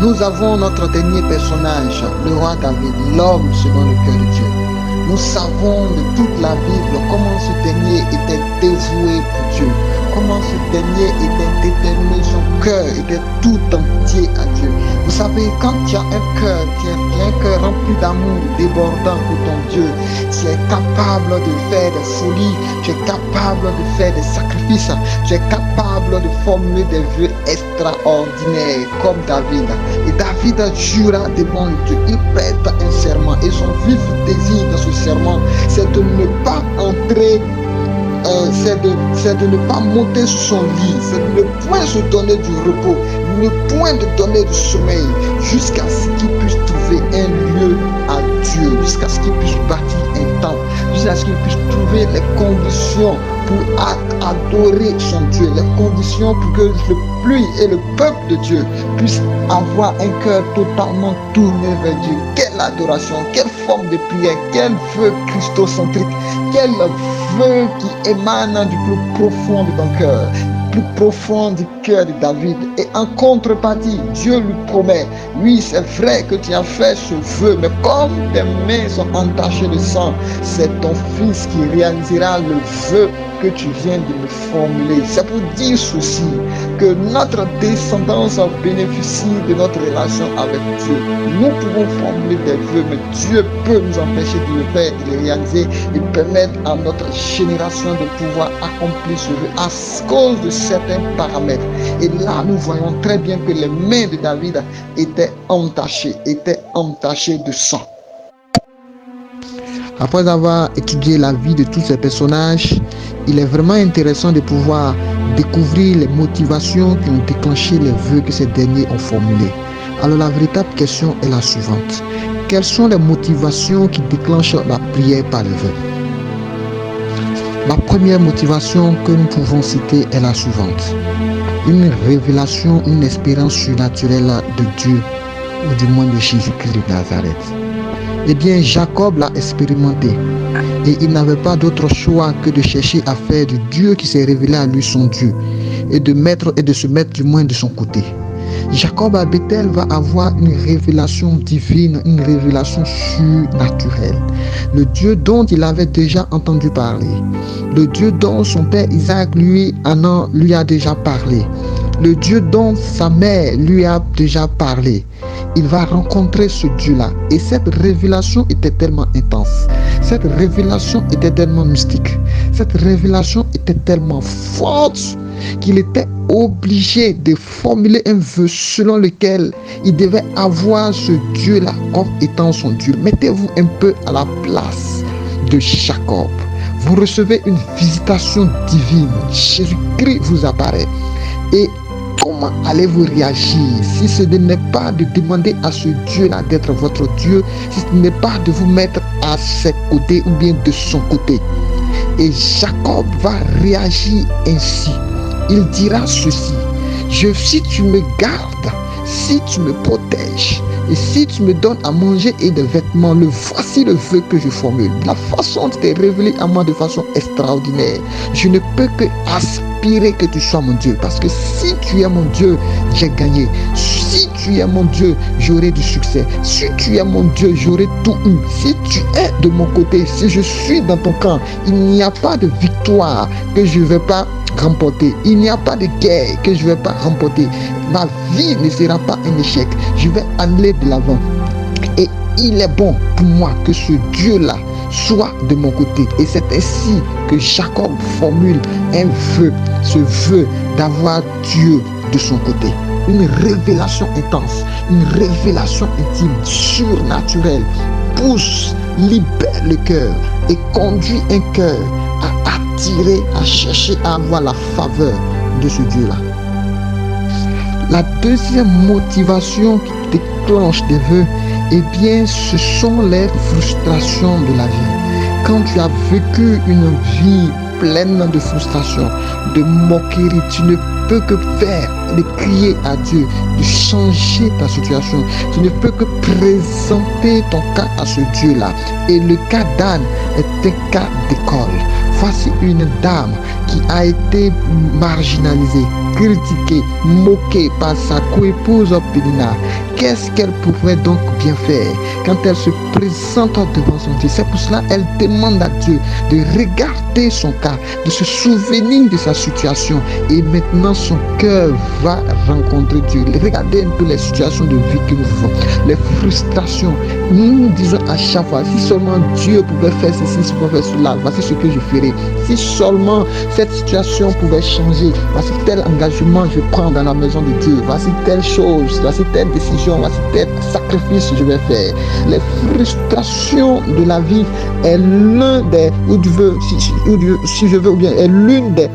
Nous avons notre dernier personnage, le roi David, l'homme selon le cœur de Dieu. Nous savons de toute la Bible comment ce dernier était dévoué pour Dieu, comment ce dernier était déterminé, son cœur était tout entier à Dieu. Vous savez, quand tu as un cœur rempli d'amour, débordant pour ton Dieu, tu es capable de faire des folies, tu es capable de faire des sacrifices, tu es capable de formuler des vœux extraordinaires comme David. Et David jura devant Dieu, il prête un serment et son vif désir de ce serment, c'est de ne pas entrer, c'est de ne pas monter sur son lit, c'est de ne point se donner du repos, ne point de donner du sommeil, jusqu'à ce qu'il puisse trouver un lieu à Dieu, jusqu'à ce qu'il puisse bâtir un temple, jusqu'à ce qu'il puisse trouver les conditions pour adorer son Dieu, les conditions pour que lui et le peuple de Dieu puissent avoir un cœur totalement tourné vers Dieu. Quelle adoration, quelle forme de prière, quel vœu christocentrique, quel vœu qui émane du plus profond de ton cœur, plus profond du cœur de David. Et en contrepartie, Dieu lui promet, oui, c'est vrai que tu as fait ce vœu, mais comme tes mains sont entachées de sang, c'est ton fils qui réalisera le vœu que tu viens de me formuler. C'est pour dire ceci, que notre descendance bénéficie de notre relation avec Dieu. Nous pouvons formuler des vœux, mais Dieu peut nous empêcher de le faire, de le réaliser et permettre à notre génération de pouvoir accomplir ce vœu à cause de certains paramètres. Et là, nous voyons très bien que les mains de David étaient entachées de sang. Après avoir étudié la vie de tous ces personnages, il est vraiment intéressant de pouvoir découvrir les motivations qui ont déclenché les vœux que ces derniers ont formulés. Alors la véritable question est la suivante. Quelles sont les motivations qui déclenchent la prière par le vœu? La première motivation que nous pouvons citer est la suivante. Une révélation, une espérance surnaturelle de Dieu, ou du moins de Jésus-Christ de Nazareth. Eh bien, Jacob l'a expérimenté et il n'avait pas d'autre choix que de chercher à faire du Dieu qui s'est révélé à lui son Dieu et de se mettre du moins de son côté. Jacob à Bethel va avoir une révélation divine, une révélation surnaturelle. Le Dieu dont il avait déjà entendu parler, le Dieu dont son père Isaac lui a déjà parlé, le Dieu dont sa mère lui a déjà parlé. Il va rencontrer ce Dieu-là. Et cette révélation était tellement intense. Cette révélation était tellement mystique. Cette révélation était tellement forte qu'il était obligé de formuler un vœu selon lequel il devait avoir ce Dieu-là comme étant son Dieu. Mettez-vous un peu à la place de Jacob. Vous recevez une visitation divine. Jésus-Christ vous apparaît. Et comment allez-vous réagir si ce n'est pas de demander à ce Dieu-là d'être votre Dieu, si ce n'est pas de vous mettre à ses côtés ou bien de son côté? Et Jacob va réagir ainsi. Il dira ceci: si tu me gardes, si tu me protèges, et si tu me donnes à manger et des vêtements, voici le vœu que je formule. La façon de te révéler à moi de façon extraordinaire. Je ne peux que aspirer que tu sois mon Dieu. Parce que si tu es mon Dieu, j'ai gagné. Si tu es mon Dieu, j'aurai du succès. Si tu es mon Dieu, j'aurai tout eu. Si tu es de mon côté, si je suis dans ton camp, il n'y a pas de victoire que je ne vais pas remporter. Il n'y a pas de guerre que je ne vais pas remporter. Ma vie ne sera pas un échec. Je vais aller de l'avant. Et il est bon pour moi que ce Dieu-là soit de mon côté. Et c'est ainsi que Jacob formule un vœu. Ce vœu d'avoir Dieu de son côté. Une révélation intense. Une révélation intime, surnaturelle. Pousse, libère le cœur et conduit un cœur à attirer, à chercher à avoir la faveur de ce Dieu-là. La deuxième motivation qui déclenche des vœux, eh bien, ce sont les frustrations de la vie. Quand tu as vécu une vie pleine de frustration, de moquerie, tu ne peux que faire, de crier à Dieu, de changer ta situation. Tu ne peux que présenter ton cas à ce Dieu-là. Et le cas d'Anne est un cas d'école. Voici une dame qui a été marginalisée, critiquée, moquée par sa coépouse Pénina. qu'est-ce qu'elle pourrait donc bien faire quand elle se présente devant son Dieu? C'est pour cela qu'elle demande à Dieu de regarder son cas, de se souvenir de sa situation. Et maintenant, son cœur va rencontrer Dieu. Regardez un peu les situations de vie que nous vivons, les frustrations. Nous disons à chaque fois, si seulement Dieu pouvait faire ceci, si pouvait faire cela, voici ce que je ferai. Si seulement cette situation pouvait changer, voici tel engagement je prends dans la maison de Dieu, voici telle chose, voici telle décision, voici tel sacrifice que je vais faire. Les frustrations de la vie est l'un des, si je veux, ou bien est l'une des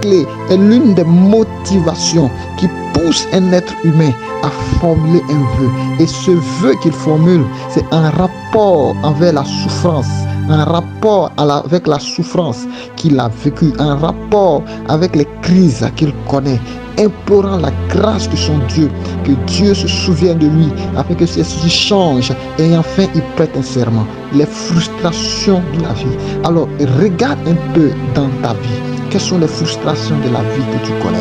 clés, est l'une des motivations qui pousse un être humain à formuler un vœu. Et ce vœu qu'il formule, c'est un rapport avec la souffrance, un rapport avec la souffrance qu'il a vécue, un rapport avec les crises qu'il connaît, implorant la grâce de son Dieu, que Dieu se souvienne de lui, afin que ceci change, et enfin il prête un serment. Les frustrations de la vie. Alors regarde un peu dans ta vie, quelles sont les frustrations de la vie que tu connais,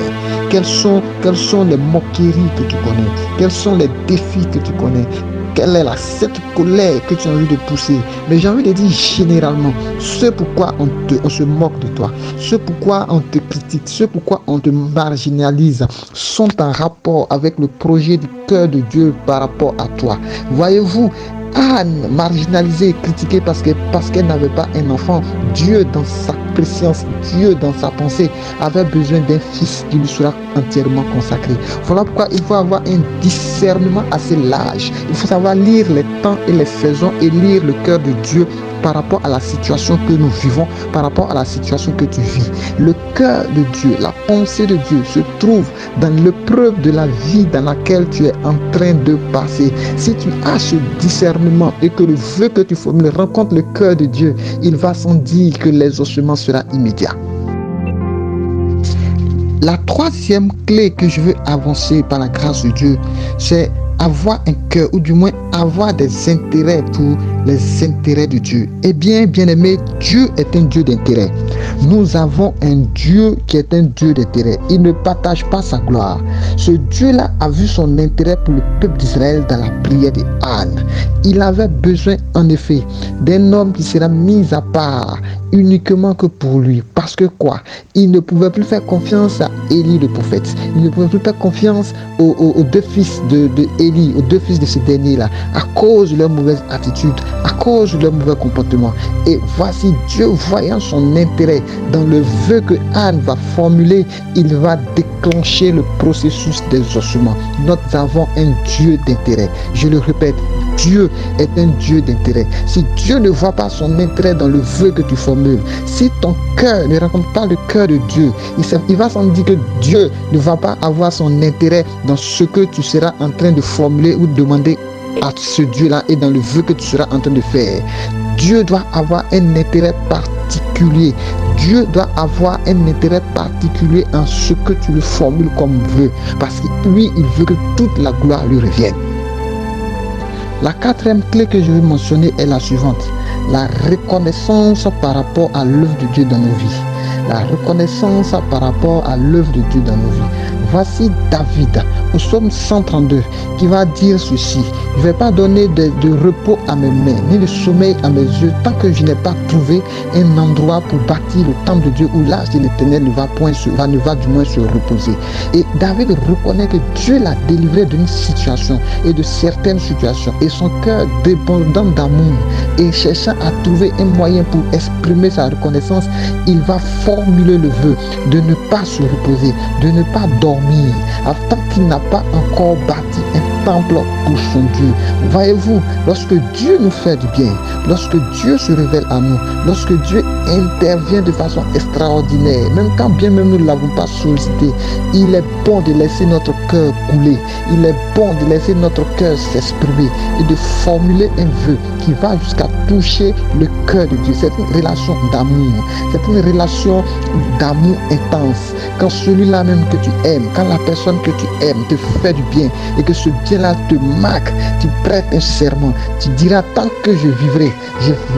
quelles sont les moqueries que tu connais, quels sont les défis que tu connais, quelle est cette colère que tu as envie de pousser. Mais j'ai envie de dire généralement, ce pourquoi on se moque de toi, ce pourquoi on te critique, ce pourquoi on te marginalise, sont en rapport avec le projet du cœur de Dieu par rapport à toi. Voyez-vous, Anne, marginalisée et critiquée parce qu'elle n'avait pas un enfant, Dieu dans sa préscience, Dieu dans sa pensée avait besoin d'un fils qui lui sera entièrement consacré. Voilà pourquoi il faut avoir un discernement assez large. Il faut savoir lire les temps et les saisons et lire le cœur de Dieu par rapport à la situation que nous vivons, par rapport à la situation que tu vis. Le cœur de Dieu, la pensée de Dieu se trouve dans l'épreuve de la vie dans laquelle tu es en train de passer. Si tu as ce discernement et que le vœu que tu formules rencontre le cœur de Dieu, il va sans dire que l'exaucement sera immédiat. La troisième clé que je veux avancer par la grâce de Dieu, c'est avoir un cœur, ou du moins avoir des intérêts pour les intérêts de Dieu. Eh bien, bien-aimé, Dieu est un Dieu d'intérêt. Nous avons un Dieu qui est un Dieu d'intérêt. Il ne partage pas sa gloire. Ce Dieu-là a vu son intérêt pour le peuple d'Israël dans la prière de Anne. Il avait besoin, en effet, d'un homme qui sera mis à part uniquement que pour lui. Parce que quoi? Il ne pouvait plus faire confiance à Élie le prophète. Il ne pouvait plus faire confiance aux deux fils de Élie, aux deux fils de ce dernier-là, à cause de leur mauvaise attitude, à cause de leur mauvais comportement. Et voici Dieu, voyant son intérêt dans le vœu que Anne va formuler, il va déclencher le processus d'exaucement. Nous avons un Dieu d'intérêt. Je le répète, Dieu est un Dieu d'intérêt. Si Dieu ne voit pas son intérêt dans le vœu que tu formules, si ton cœur ne rencontre pas le cœur de Dieu, il va sans dire que Dieu ne va pas avoir son intérêt dans ce que tu seras en train de formuler ou de demander à ce Dieu-là et dans le vœu que tu seras en train de faire. Dieu doit avoir un intérêt particulier. Dieu doit avoir un intérêt particulier en ce que tu le formules comme vœu, parce que lui, il veut que toute la gloire lui revienne. La quatrième clé que je vais mentionner est la suivante: la reconnaissance par rapport à l'œuvre de Dieu dans nos vies. La reconnaissance par rapport à l'œuvre de Dieu dans nos vies. Voici David, au psaume 132, qui va dire ceci: je ne vais pas donner de repos à mes mains, ni de sommeil à mes yeux, tant que je n'ai pas trouvé un endroit pour bâtir le temple de Dieu, où l'âge de l'Éternel ne va du moins se reposer. Et David reconnaît que Dieu l'a délivré d'une situation et de certaines situations, et son cœur débordant d'amour et cherchant à trouver un moyen pour exprimer sa reconnaissance, il va formuler le vœu de ne pas se reposer, de ne pas dormir, tant qu'il n'a pas encore bâti un temple pour son Dieu. Voyez-vous, lorsque Dieu nous fait du bien, lorsque Dieu se révèle à nous, lorsque Dieu intervient de façon extraordinaire, même quand bien même nous ne l'avons pas sollicité, il est bon de laisser notre cœur couler, il est bon de laisser notre cœur s'exprimer et de formuler un vœu qui va jusqu'à toucher le cœur de Dieu. C'est une relation d'amour, c'est une relation d'amour intense. Quand celui-là même que tu aimes, quand la personne que tu aimes te fait du bien et que ce bien-là te marque, tu prêtes un serment, tu diras: tant que je vivrai,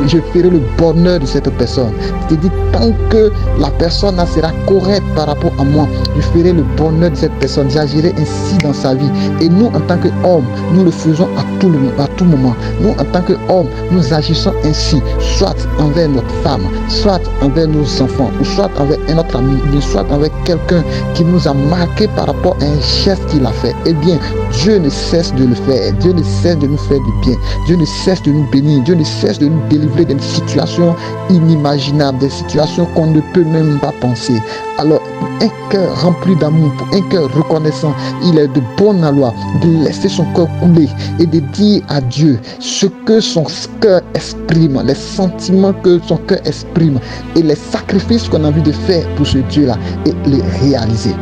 je ferai le bonheur de cette personne. Tu te dis, tant que la personne sera correcte par rapport à moi, je ferai le bonheur de cette personne, j'agirai ainsi dans sa vie. Et nous, en tant qu'hommes, nous le faisons à tout moment. Nous, en tant qu'hommes, nous agissons ainsi, soit envers notre femme, soit envers nos enfants, ou soit envers un autre ami, ou soit avec quelqu'un qui nous a marqué par rapport à un geste qu'il a fait. Eh bien, Dieu ne cesse de le faire. Dieu ne cesse de nous faire du bien. Dieu ne cesse de nous bénir. Dieu ne cesse de nous délivrer des situations inimaginables, des situations qu'on ne peut même pas penser. Alors, un cœur rempli d'amour, un cœur reconnaissant, il est de bonne loi de laisser son cœur couler et de dire à Dieu ce que son cœur exprime, les sentiments que son cœur exprime et les sacrifices qu'on a envie de faire pour ce Dieu-là et les réaliser.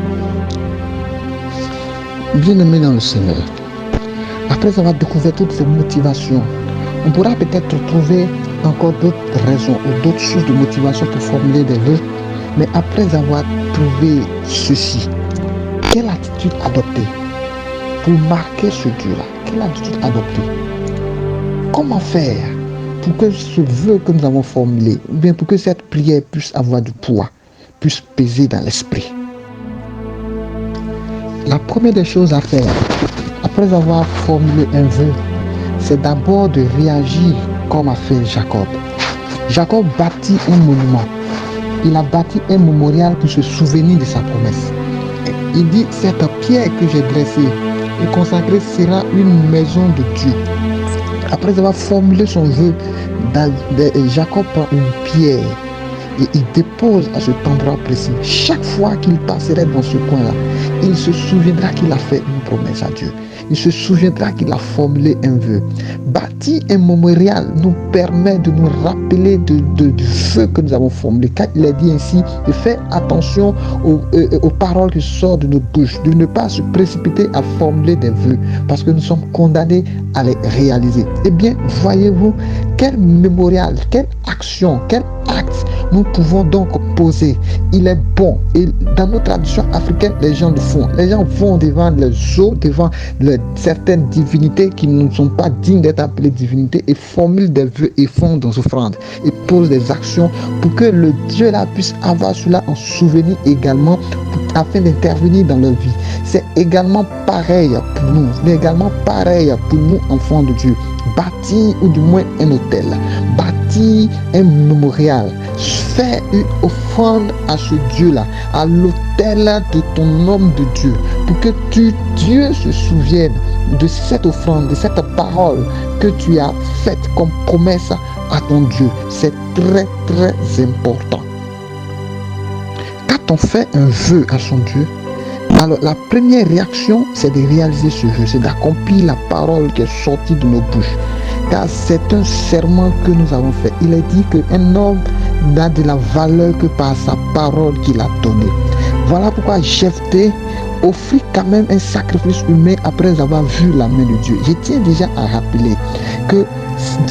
Bien-aimé dans le Seigneur, après avoir découvert toutes ces motivations, on pourra peut-être trouver encore d'autres raisons ou d'autres sources de motivation pour formuler des vœux. Mais après avoir trouvé ceci, quelle attitude adopter pour marquer ce Dieu-là? Quelle attitude adopter? Comment faire pour que ce vœu que nous avons formulé, ou bien pour que cette prière puisse avoir du poids, puisse peser dans l'esprit? La première des choses à faire, après avoir formulé un vœu, c'est d'abord de réagir comme a fait Jacob. Jacob bâtit un monument. Il a bâti un mémorial pour se souvenir de sa promesse. Il dit, cette pierre que j'ai dressée et consacrée sera une maison de Dieu. Après avoir formulé son vœu, Jacob prend une pierre et il dépose à cet endroit précis. Chaque fois qu'il passerait dans ce coin-là, il se souviendra qu'il a fait une promesse à Dieu. Il se souviendra qu'il a formulé un vœu. Bâtir un mémorial nous permet de nous rappeler du vœu que nous avons formulé. Car il est dit ainsi de faire attention aux paroles qui sortent de notre bouche, de ne pas se précipiter à formuler des vœux, parce que nous sommes condamnés à les réaliser. Eh bien, voyez-vous, quel mémorial, quelle action, quel acte nous pouvons donc poser. Il est bon. Et dans nos traditions africaines, les gens le font. Les gens vont devant les eaux, devant certaines divinités qui ne sont pas dignes d'être appelées divinités et formulent des vœux et font des offrandes et posent des actions pour que le Dieu là puisse avoir cela en souvenir également afin d'intervenir dans leur vie. C'est également pareil pour nous. C'est également pareil pour nous, enfants de Dieu. Bâtir ou du moins un hôtel, bâtir un mémorial, faire une offrande à ce Dieu-là, à l'autel de ton homme de Dieu, pour que Dieu se souvienne de cette offrande, de cette parole que tu as faite comme promesse à ton Dieu. C'est très très important. Quand on fait un vœu à son Dieu, alors la première réaction, c'est de réaliser ce vœu, c'est d'accomplir la parole qui est sortie de nos bouches. Car c'est un serment que nous avons fait. Il est dit qu'un homme n'a de la valeur que par sa parole qu'il a donnée. Voilà pourquoi Jephthé offrit quand même un sacrifice humain après avoir vu la main de Dieu. Je tiens déjà à rappeler que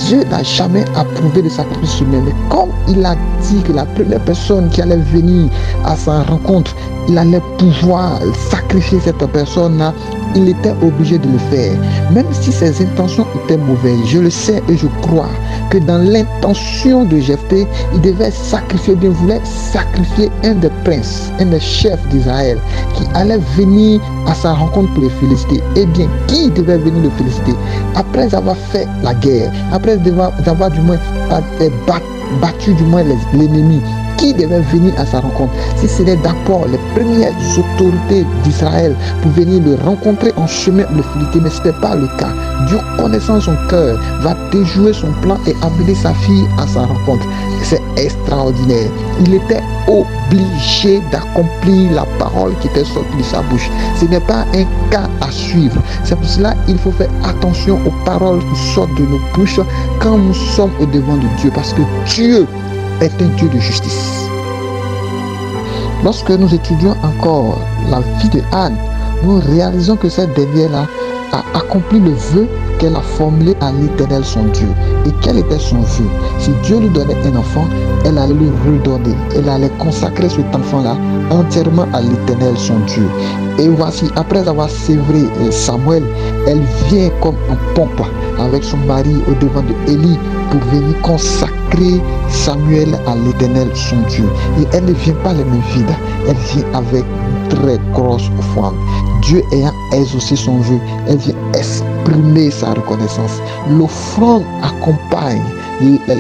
Dieu n'a jamais approuvé le sacrifice humain. Mais comme il a dit que la première personne qui allait venir à sa rencontre, il allait pouvoir sacrifier cette personne-là, il était obligé de le faire. Même si ses intentions étaient mauvaises, je le sais et je crois que dans l'intention de Jephthé, il devait sacrifier, bien voulait sacrifier un des princes, un des chefs d'Israël, qui allait venir à sa rencontre pour le féliciter. Eh bien, qui devait venir le féliciter? Après avoir fait la guerre, après avoir du moins battu du moins l'ennemi, qui devait venir à sa rencontre? Si c'était d'abord les premières autorités d'Israël pour venir le rencontrer en chemin le féliciter, mais ce n'était pas le cas. Dieu, connaissant son cœur, va déjouer son plan et amener sa fille à sa rencontre. C'est extraordinaire. Il était obligé d'accomplir la parole qui était sortie de sa bouche. Ce n'est pas un cas à suivre. C'est pour cela qu'il faut faire attention aux paroles qui sortent de nos bouches quand nous sommes au devant de Dieu, parce que Dieu est un Dieu de justice. Lorsque nous étudions encore la vie de Anne, nous réalisons que cette dernière-là a accompli le vœu qu'elle a formulé à l'Éternel son Dieu. Et quel était son vœu? Si Dieu lui donnait un enfant, elle allait lui redonner. Elle allait consacrer cet enfant-là entièrement à l'Éternel son Dieu. Et voici, après avoir sévré Samuel, elle vient comme en pompe avec son mari au devant de Élie pour venir consacrer Samuel à l'Éternel, son Dieu. Et elle ne vient pas les mains vides, elle vient avec une très grosse offrande. Dieu ayant exaucé son vœu, elle vient exprimer sa reconnaissance. L'offrande accompagne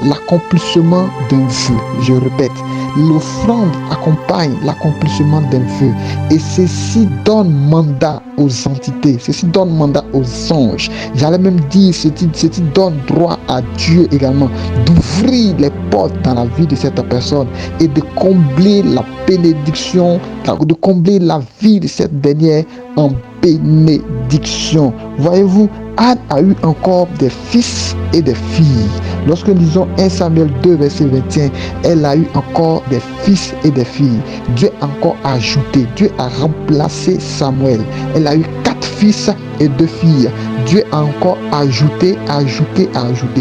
l'accomplissement d'un vœu. Je répète, l'offrande accompagne l'accomplissement d'un vœu. Et ceci donne mandat aux entités, ceci donne mandat aux anges. J'allais même dire, ceci donne droit à Dieu également d'ouvrir les portes dans la vie de cette personne et de combler la bénédiction, de combler la vie de cette dernière en bénédiction. Voyez-vous, Anne a eu encore des fils et des filles. Lorsque nous lisons 1 Samuel 2, verset 21, elle a eu encore des fils et des filles. Dieu a encore ajouté, Dieu a remplacé Samuel. Elle a eu 4 fils et 2 filles. Dieu a encore ajouté.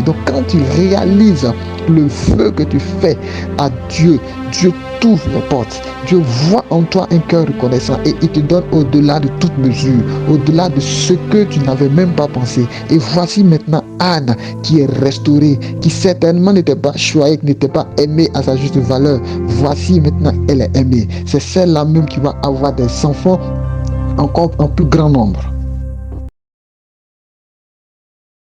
Donc quand tu réalises le vœu que tu fais à Dieu, Dieu t'ouvre les portes. Dieu voit en toi un cœur reconnaissant et il te donne au-delà de toute mesure, au-delà de ce que tu n'avais même pas pensé. Et voici maintenant Anne qui est restaurée, qui certainement n'était pas choyée, qui n'était pas aimée à sa juste valeur. Voici maintenant elle est aimée. C'est celle-là même qui va avoir des enfants encore en plus grand nombre.